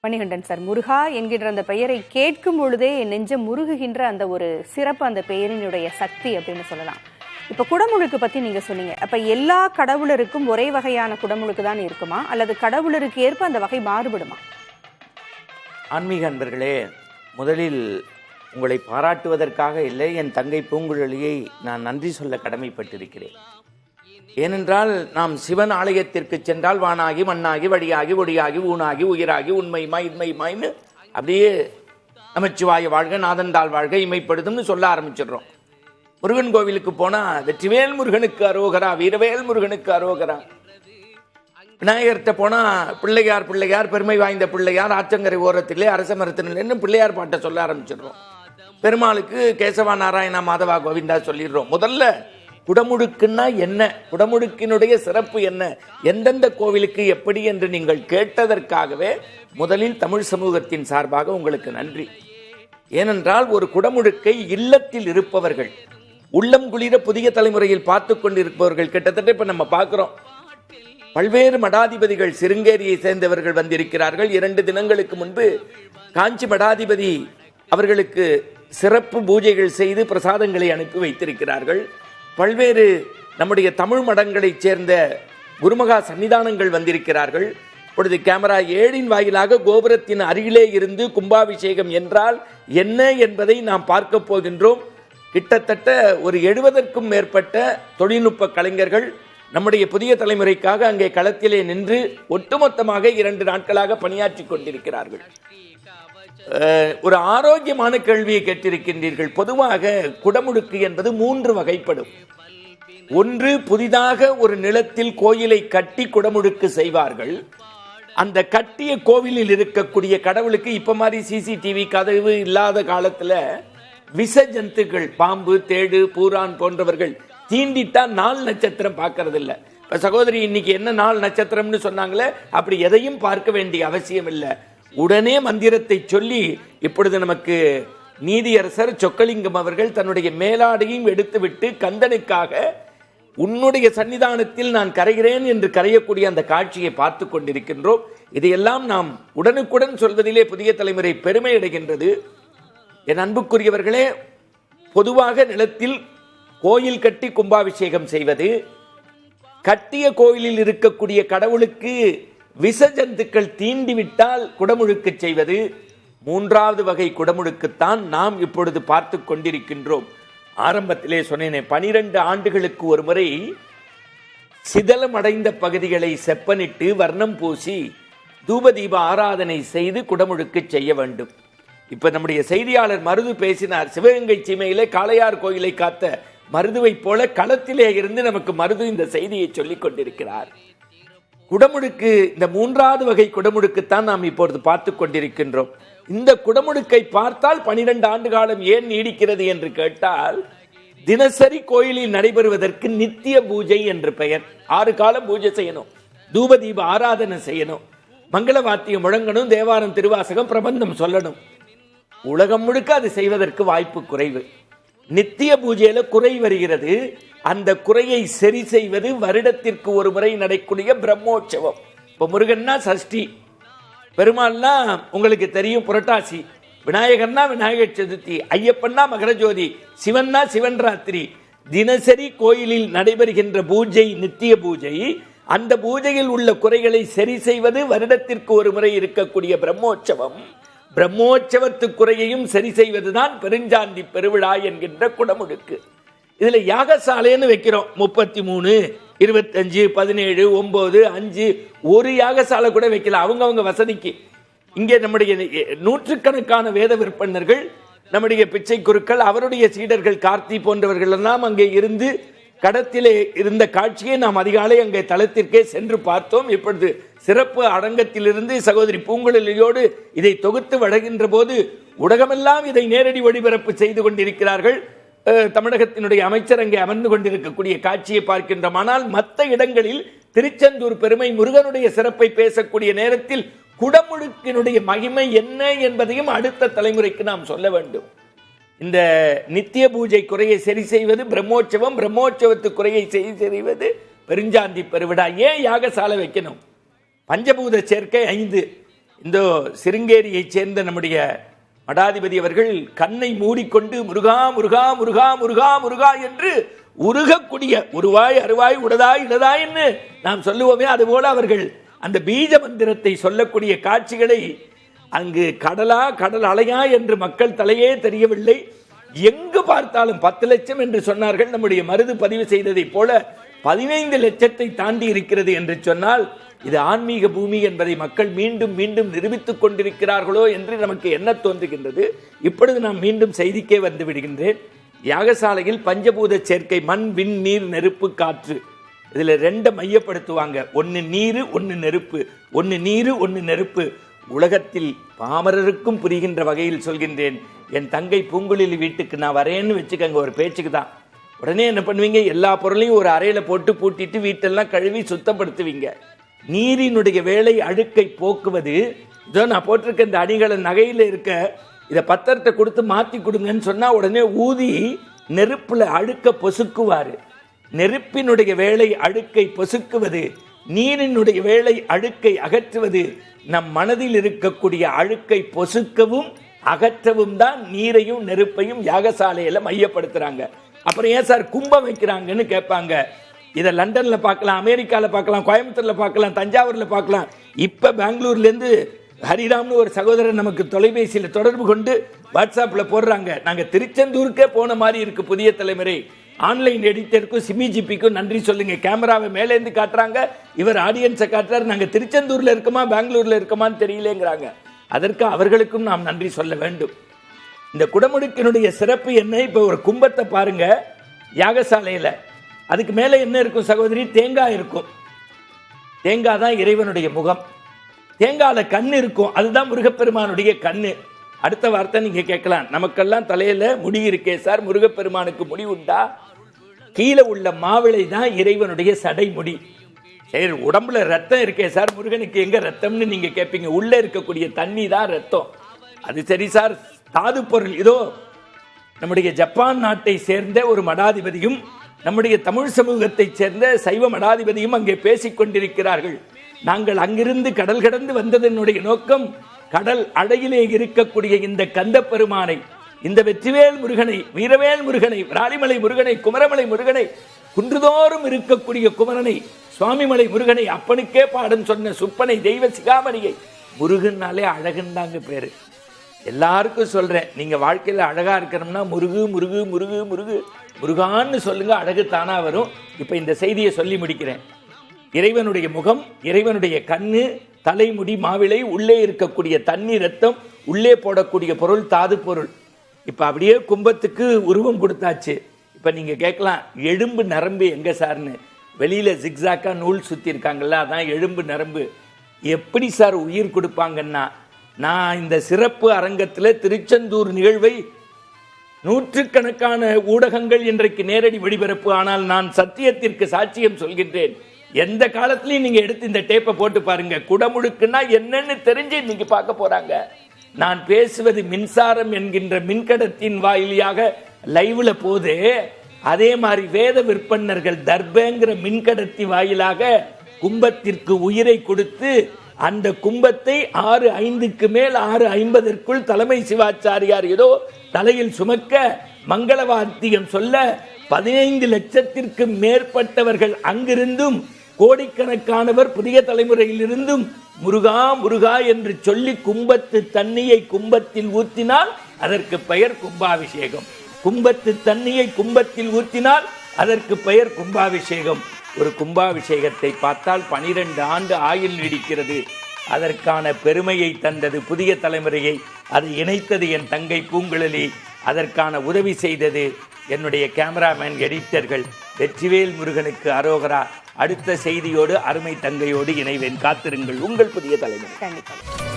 Manikandan sir, முருகா என்கின்ற அந்த பெயரை கேட்கும் பொழுதே நெஞ்சம் முருகுகின்ற அந்த ஒரு சிறப்பு அந்த பெயரினுடைய சக்தி அப்படின்னு சொல்லலாம். இப்போ குடமுழுக்கு பற்றி நீங்கள் சொன்னீங்க. அப்போ எல்லா கடவுளருக்கும் ஒரே வகையான குடமுழுக்கு தான் இருக்குமா, அல்லது கடவுளருக்கு ஏற்ப அந்த வகை மாறுபடுமா? ஆன்மீக அன்பர்களே, முதலில் உங்களை பாராட்டுவதற்காக இல்லை, என் தங்கை பூங்குழலியை நான் நன்றி சொல்ல கடமைப்பட்டிருக்கிறேன். ஏனென்றால் நாம் சிவன் ஆலயத்திற்கு சென்றால் வானாகி மண்ணாகி வழியாகி ஒடியாகி ஊனாகி உயிராகி உண்மைமா இன்மைமாயின்னு அப்படியே நமச்சிவாய வாழ்க நாதந்தாள் வாழ்க இமைப்படுதும்னு சொல்ல ஆரம்பிச்சிடுறோம். முருகன் கோவிலுக்கு போனால் வெற்றிவேல் முருகனுக்கு அரோகரா, வீரவேல் முருகனுக்கு அரோகரா. விநாயகர்கிட்ட போனால் பிள்ளையார் பிள்ளையார் பெருமை வாய்ந்த பிள்ளையார் ஆற்றங்கரை ஓரத்திலே அரச மரத்தினிலேன்னு பிள்ளையார் பாட்டை சொல்ல ஆரம்பிச்சிடுறோம். பெருமாளுக்கு கேசவா நாராயணா மாதவா கோவிந்தா சொல்லிடுறோம். முதல்ல குடமுழுக்குன்னா என்ன, குடமுழுக்கினுடைய சிறப்பு என்ன, எந்தெந்த கோவிலுக்கு எப்படி என்று நீங்கள் கேட்டதற்காகவே முதலில் தமிழ் சமூகத்தின் சார்பாக உங்களுக்கு நன்றி. ஏனென்றால் ஒரு குடமுழுக்கை இல்லத்தில் இருப்பவர்கள், உள்ளம் குளிர புதிய தலைமுறையில் பார்த்து கொண்டிருப்பவர்கள் கிட்டத்தட்ட இப்ப நம்ம பார்க்கிறோம். பல்வேறு மடாதிபதிகள் சிருங்கேரியை சேர்ந்தவர்கள் வந்திருக்கிறார்கள். 2 தினங்களுக்கு முன்பு காஞ்சி மடாதிபதி அவர்களுக்கு சிறப்பு பூஜைகள் செய்து பிரசாதங்களை அனுப்பி வைத்திருக்கிறார்கள். பல்வேறு நம்முடைய தமிழ் மடங்களைச் சேர்ந்த குருமகா சன்னிதானங்கள் வந்திருக்கிறார்கள். இப்பொழுது கேமரா 7 வாயிலாக கோபுரத்தின் அருகிலே இருந்து கும்பாபிஷேகம் என்றால் என்ன என்பதை நாம் பார்க்க போகின்றோம். கிட்டத்தட்ட ஒரு 70க்கும் மேற்பட்ட தொழில்நுட்ப கலைஞர்கள் நம்முடைய புதிய தலைமுறைக்காக அங்கே களத்திலே நின்று ஒட்டுமொத்தமாக 2 நாட்களாக பணியாற்றி கொண்டிருக்கிறார்கள். ஒரு ஆரோக்கியமான கேள்வியை கேட்டிருக்கின்றீர்கள். பொதுவாக குடமுழுக்கு என்பது 3 வகைப்படும். ஒன்று, புதிதாக ஒரு நிலத்தில் கோயிலை கட்டி குடமுழுக்கு செய்வார்கள். அந்த கட்டிய கோவிலில் இருக்கக்கூடிய கடவுளுக்கு இப்ப மாதிரி சிசிடிவி கதவு இல்லாத காலத்துல விஷ ஜந்துக்கள், பாம்பு தேடு பூரான் போன்றவர்கள் தீண்டிட்டா 4 நட்சத்திரம் பார்க்கறது இல்லை. இப்ப சகோதரி இன்னைக்கு என்ன 4 நட்சத்திரம்னு சொன்னாங்களே, அப்படி எதையும் பார்க்க வேண்டிய அவசியம் இல்லை. உடனே மந்திரத்தை சொல்லி, இப்பொழுது நமக்கு நீதியரசர் சொக்கலிங்கம் அவர்கள் தன்னுடைய மேலாடையும் எடுத்துவிட்டு கந்தனுக்காக உன்னுடைய சன்னிதானத்தில் நான் கரைகிறேன் என்று கரையக்கூடிய அந்த காட்சியை பார்த்து கொண்டிருக்கின்றோம். இதையெல்லாம் நாம் உடனுக்குடன் சொல்வதிலே புதிய தலைமுறை பெருமை அடைகின்றது. என் அன்புக்குரியவர்களே, பொதுவாக நிலத்தில் கோயில் கட்டி கும்பாபிஷேகம் செய்வது, கட்டிய கோயிலில் இருக்கக்கூடிய கடவுளுக்கு விசஜந்துக்கள் தீண்டிவிட்டால் குடமுழுக்கு செய்வது, 3வது வகை குடமுழுக்குத்தான் நாம் இப்பொழுது பார்த்து கொண்டிருக்கின்றோம். ஆரம்பத்திலே சொன்னேனே, 12 ஆண்டுகளுக்கு ஒரு முறை சிதலம் அடைந்த பகுதிகளை செப்பனிட்டு வர்ணம் பூசி தூபதீப ஆராதனை செய்து குடமுழுக்கு செய்ய வேண்டும். இப்ப நம்முடைய செய்தியாளர் மருது பேசினார். சிவகங்கை சீமையிலே காளையார் கோயிலை காத்த மருதுவை போல களத்திலே இருந்து நமக்கு மருது இந்த செய்தியை சொல்லிக் கொண்டிருக்கிறார். குடமுழுக்கு இந்த 3வது வகை குடமுழுக்குத்தான் நாம் இப்பொழுது பார்த்து கொண்டிருக்கின்றோம். இந்த குடமுழுக்கை பார்த்தால் 12 ஆண்டு காலம் ஏன் நீடிக்கிறது என்று கேட்டால், தினசரி கோயிலில் நடைபெறுவதற்கு நித்திய பூஜை என்று பெயர். 6 காலம் பூஜை செய்யணும், தூபதீப ஆராதனை செய்யணும், மங்கள வாத்தியம் முழங்கணும், தேவாரம் திருவாசகம் பிரபந்தம் சொல்லணும். உலகம் முழுக்க அது செய்வதற்கு வாய்ப்பு குறைவு. நித்திய பூஜையில குறை வருகிறது. அந்த குறையை சரி செய்வது வருடத்திற்கு ஒரு முறை நடக்கூடிய பிரம்மோற்சவம். இப்போ முருகன்னா சஷ்டி, பெருமாள்னா உங்களுக்கு தெரியும் புரட்டாசி, விநாயகர்னா விநாயகர் சதுர்த்தி, ஐயப்பன்னா மகரஜோதி, சிவன்னா சிவன் ராத்திரி. தினசரி கோயிலில் நடைபெறுகின்ற பூஜை நித்திய பூஜை. அந்த பூஜையில் உள்ள குறைகளை சரி செய்வது வருடத்திற்கு ஒரு முறை இருக்கக்கூடிய பிரம்மோற்சவம். பிரம்மோற்சவத்து குறையையும் சரி செய்வதுதான் பெருஞ்சாந்தி பெருவிழா என்கின்ற குடமுழுக்கு. இதுல யாகசாலைன்னு வைக்கிறோம். 33, 25, 17, 9, 5 ஒரு யாகசாலை கூட வைக்கலாம் அவங்க வசதிக்கு. இங்கே நம்முடைய நூற்றுக்கணக்கான வேத விற்பனர்கள், நம்முடைய பிச்சை குருக்கள், அவருடைய சீடர்கள் கார்த்தி போன்றவர்கள் எல்லாம் அங்கே இருந்து கடத்திலே இருந்த காட்சியை நாம் அதிகாலை அங்கே தளத்திற்கே சென்று பார்த்தோம். இப்பொழுது சிறப்பு அரங்கத்திலிருந்து சகோதரி பூங்குழலியோடு இதை தொகுத்து வழங்குகின்ற போது உலகமெல்லாம் இதை நேரடி ஒளிபரப்பு செய்து கொண்டிருக்கிறார்கள். தமிழகத்தினுடைய அமைச்சர் அங்கே அமர்ந்து கொண்டிருக்கக்கூடிய காட்சியை பார்க்கின்றோம். ஆனால் மற்ற இடங்களில் திருச்செந்தூர் பெருமை, முருகனுடைய சிறப்பை பேசக்கூடிய நேரத்தில் குடமுழுக்கினுடைய மகிமை என்ன என்பதையும் அடுத்த தலைமுறைக்கு நாம் சொல்ல வேண்டும். இந்த நித்திய பூஜை குறையை சரி செய்வது பிரம்மோற்சவம், பிரம்மோற்சவத்து குறையை சரி செய்வது பெருஞ்சாந்தி பெருவிழா. ஏன் யாகசாலை வைக்கணும்? பஞ்சபூத சேர்க்கை 5. இந்த சிருங்கேரியைச் சேர்ந்த நம்முடைய மடாதிபதி அவர்கள் கண்ணை மூடிக்கொண்டு முருகா முருகா முருகா முருகா முருகா என்று உருகக்கூடிய உருவாய் அருவாய் உடதாய் இடதாய் என்று நாம் சொல்லுவோமே, அதுபோல அவர்கள் அந்த பீஜ மந்திரத்தை சொல்லக்கூடிய காட்சிகளை அங்கு கடலா கடல் அலையா என்று மக்கள் தலையே தெரியவில்லை. எங்கு பார்த்தாலும் 10 லட்சம் என்று சொன்னார்கள். நம்முடைய மருது பதிவு செய்ததை போல 15 லட்சத்தை தாண்டி இருக்கிறது என்று சொன்னால் இது ஆன்மீக பூமி என்பதை மக்கள் மீண்டும் மீண்டும் நிரூபித்துக் கொண்டிருக்கிறார்களோ என்று நமக்கு என்ன தோன்றுகின்றது. இப்பொழுது நான் மீண்டும் செய்திக்கே வந்து விடுகின்றேன். யாகசாலையில் பஞ்சபூத சேர்க்கை மண் விண் நீர் நெருப்பு காற்று, இதுல 2 மையப்படுத்துவாங்க. ஒன்னு நீரு ஒன்னு நெருப்பு, ஒன்னு நீரு ஒன்னு நெருப்பு. உலகத்தில் பாமரருக்கும் புரிகின்ற வகையில் சொல்கின்றேன். என் தங்கை பூங்குழலி வீட்டுக்கு நான் வரேன்னு வச்சுக்கங்க, ஒரு பேச்சுக்கு தான். உடனே என்ன பண்ணுவீங்க, எல்லா பொருளையும் ஒரு அறையில போட்டு பூட்டிட்டு வீட்டெல்லாம் கழுவி சுத்தப்படுத்துவீங்க. நீரினுடைய வேலை அழுக்கை போக்குவது. இதோ நான் போட்டிருக்க இந்த அணிகளை நகையில் இருக்க இதை பத்திரத்தை கொடுத்து மாற்றி கொடுங்கன்னு சொன்னா உடனே ஊதி நெருப்புல அழுக்க பொசுக்குவாரு. நெருப்பினுடைய வேலை அழுக்கை பொசுக்குவது, நீரினுடைய வேலை அழுக்கை அகற்றுவது. நம் மனதில் இருக்கக்கூடிய அழுக்கை பொசுக்கவும் அகற்றவும் தான் நீரையும் நெருப்பையும் யாகசாலையில மையப்படுத்துறாங்க. அப்புறம் ஏன் சார் கும்பம் வைக்கிறாங்கன்னு கேட்பாங்க. இதை லண்டன்ல பார்க்கலாம், அமெரிக்கால பார்க்கலாம், கோயம்புத்தூர்ல பார்க்கலாம், தஞ்சாவூர்ல பார்க்கலாம். இப்ப பெங்களூர்ல இருந்து ஹரிராம்னு ஒரு சகோதரர் நமக்கு தொலைபேசியில் தொடர்பு கொண்டு வாட்ஸ்அப்ல போடுறாங்க, நாங்க திருச்செந்தூருக்கே போன மாதிரி இருக்கு. புதிய தலைமுறை ஆன்லைன் எடிட்டருக்கும் சிமிஜிபிக்கும் நன்றி சொல்லுங்க. கேமராவை மேலே இருந்து காட்டுறாங்க, இவர் ஆடியன்ஸை காட்டுறாரு. நாங்க திருச்செந்தூர்ல இருக்கோமா பெங்களூர்ல இருக்கோமான்னு தெரியலங்கிறாங்க. அதற்கு அவர்களுக்கும் நாம் நன்றி சொல்ல வேண்டும். இந்த குடமுழுக்கினுடைய சிறப்பு என்ன? இப்ப ஒரு கும்பத்தை பாருங்க யாகசாலையில, அதுக்கு மேல என்ன இருக்கும் சகோதரி? தேங்காய் இருக்கும். தேங்காய் தான் இறைவனுடைய முகம். தேங்காயில கண்ணு இருக்கும், அதுதான் முருகப்பெருமானுடைய கண்ணு. அடுத்த வார்த்தை நீங்க கேட்கலாம், நமக்கெல்லாம் தலையில முடி இருக்கே சார், முருகப்பெருமானுக்கு முடி உண்டா? கீழே உள்ள மாவிளை தான் இறைவனுடைய சடை முடி. சரி, உடம்புல ரத்தம் இருக்கே சார், முருகனுக்கு எங்க ரத்தம்னு நீங்க கேட்பீங்க. உள்ள இருக்கக்கூடிய தண்ணி தான் ரத்தம். அது சரி சார், தாது பொருள். இதோ நம்முடைய ஜப்பான் நாட்டை சேர்ந்த ஒரு மடாதிபதியும் நம்முடைய தமிழ் சமூகத்தை சேர்ந்த சைவ மடாதிபதியும் அங்கே பேசிக் கொண்டிருக்கிறார்கள். நாங்கள் அங்கிருந்து கடல் கடந்து வந்ததனுடைய நோக்கம், கடல் அடையிலே இருக்கக்கூடிய இந்த கந்த பெருமானை, இந்த வெற்றிவேல் முருகனை, வீரவேல் முருகனை, விராலிமலை முருகனை, குமரமலை முருகனை, குன்றுதோறும் இருக்கக்கூடிய குமரனை, சுவாமிமலை முருகனை, அப்பனுக்கே பாடம் சொன்ன சுப்பனை, தெய்வ சிகாமணியை. முருகன்னாலே அழகுந்தாங்க பேரு. எல்லாருக்கும் சொல்றேன், நீங்க வாழ்க்கையில அழகா இருக்கணும்னா முருகு முருகு முருகு முருகு முருகான்னு சொல்லுங்க, அழகு தானா வரும். இப்ப இந்த செய்தியை சொல்லி முடிக்கிறேன். இறைவனுடைய முகம், இறைவனுடைய கண்ணு, தலைமுடி, மாவிளை, உள்ளே இருக்கக்கூடிய தண்ணி, ரத்தம், உள்ளே போடக்கூடிய பொருள் தாது பொருள். இப்ப அப்படியே கும்பத்துக்கு உருவம் கொடுத்தாச்சு. இப்ப நீங்க கேட்கலாம், எலும்பு நரம்பு எங்க சார்னு. வெளியில ஜிக்ஸாக்கா நூல் சுத்தி இருக்காங்கல்ல, அதான் எலும்பு நரம்பு. எப்படி சார் உயிர் கொடுப்பாங்கன்னா, நான் இந்த சிறப்பு அரங்கத்தில் திருச்செந்தூர் நிகழ்வை நூற்றுக்கணக்கான ஊடகங்கள் இன்றைக்கு நேரடி ஒளிபரப்பு. ஆனால் நான் சத்தியத்திற்கு சாட்சியம் சொல்கின்றேன், எந்த காலத்திலையும் நீங்க எடுத்து இந்த டேப்பை போட்டு பாருங்க, குடமுழுக்குன்னா என்னன்னு தெரிஞ்சு இன்னைக்கு பார்க்க போறாங்க. நான் பேசுவது மின்சாரம் என்கின்ற மின்கடத்தின் வாயிலாக லைவ்ல போது, அதே மாதிரி வேத விற்பனர்கள் தர்பங்கிற மின்கடத்தி வாயிலாக கும்பத்திற்கு உயிரை கொடுத்து அந்த கும்பத்தை 6:05 மேல் 6:50 தலைமை சிவாச்சாரியார் ஏதோ தலையில் சுமக்க மங்கள வாத்தியம் சொல்ல 15 லட்சத்திற்கு மேற்பட்டவர்கள் அங்கிருந்தும் கோடிக்கணக்கானவர் புதிய தலைமுறையிலிருந்தும் முருகா முருகா என்று சொல்லி கும்பத்து தண்ணியை கும்பத்தில் ஊற்றினால் அதற்கு பெயர் கும்பாபிஷேகம். கும்பத்து தண்ணியை கும்பத்தில் ஊற்றினால் அதற்கு பெயர் கும்பாபிஷேகம். ஒரு கும்பாபிஷேகத்தை பார்த்தால் 12 ஆண்டு ஆயுள் நீடிக்கிறது. அதற்கான பெருமையை தந்தது புதிய தலைமுறையை, அதை இணைத்தது என் தங்கை பூங்குழலி, அதற்கான உதவி செய்தது என்னுடைய கேமராமேன், எடிட்டர்கள். வெற்றிவேல் முருகனுக்கு அரோகரா. அடுத்த செய்தியோடு அருமை தங்கையோடு இணைவேன். காத்திருங்கள், உங்கள் புதிய தலைமுறை.